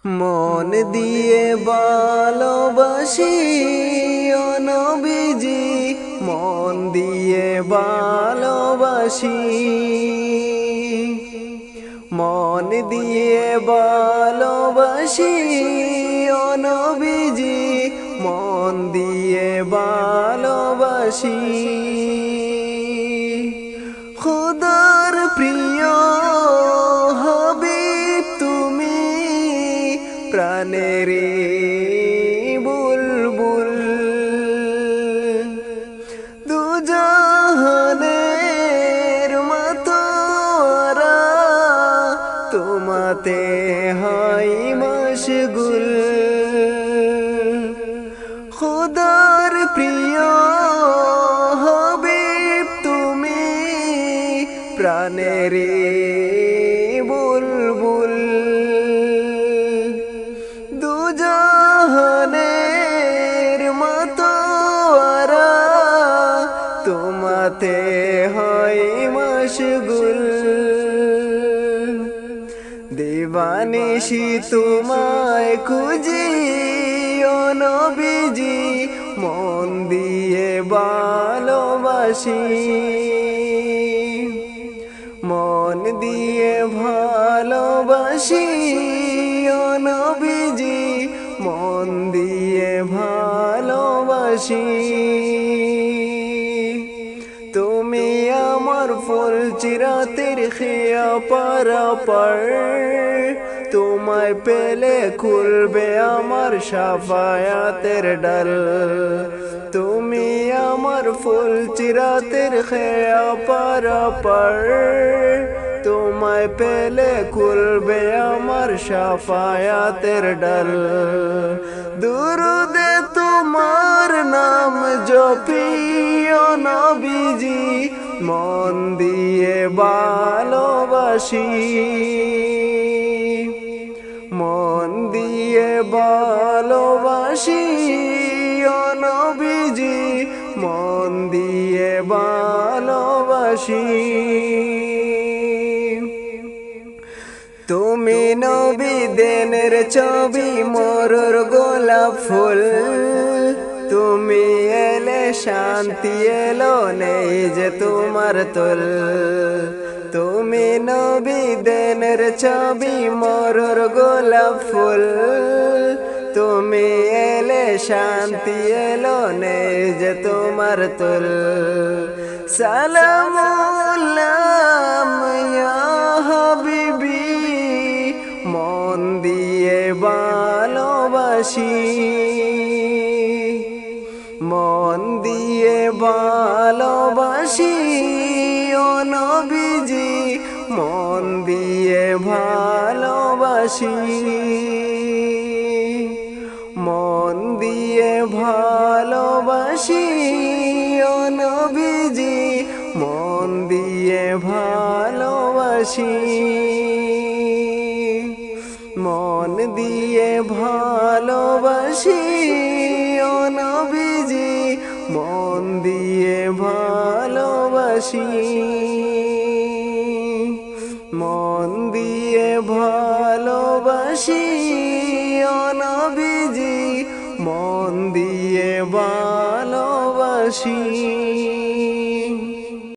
মন দিয়ে ভালোবাসি ও নবীজি, মন দিয়ে ভালোবাসি, মন দিয়ে ভালোবাসি ও নবীজি, মন দিয়ে ভালোবাসি। খোদার প্রিয় হাবিব তুমি, প্রাণের বুলবুল, দুজাহানের মাতোয়ারা তোমাতে হয় মশগুল। খোদার প্রিয় হাবিব তুমি, প্রাণের বুলবুল, দুজাহানের মাতোয়ারা তোমাতে হয় মশগুল। দিবানিশি তোমায় খুঁজি ও নবীজি, মন দিয়ে ভালোবাসি, মন দিয়ে ভালোবাসি ও নবীজি, মন দিয়ে ভালোবাসি। তুমি আমার ফুল চিরাতের খেয়া পারাপার, তোমায় পেলে খুলবে আমার শাফায়াতের ডাল। তুমি আমার ফুল চিরাতের খেয়া পারাপার, তোমায় পেলে খুলবে আমার শাফায়াতের ডাল। দুরুদে তোমার নাম জপি ও নবীজি, মন দিয়ে ভালোবাসি, মন দিয়ে ভালোবাসি ও নবীজি, মন দিয়ে ভালোবাসি। তুমি নবী দেনের ছবি মোরর গোলাপ ফুল, তুমি এলে শান্তি এলো নেই যে তোমার তোল। তুমি নবী দেনের ছবি মোরর গোলাপ ফুল, তুমি এলে শান্তি এলো নেই যে তোমার তোল। সালামুল্লাহ ইয়া হাবিবি, মন দিয়ে ভালোবাসি, মন দিয়ে ভালোবাসি ও নবীজি, মন দিয়ে ভালোবাসি, মন দিয়ে ভালোবাসি ও নবীজি, মন দিয়ে ভালোবাসি, মন দিয়ে ভালোবাসি ও নবীজি, মন দিয়ে ভালোবাসি, মন দিয়ে ভালোবাসি ও নবীজি, মন দিয়ে ভালোবাসি।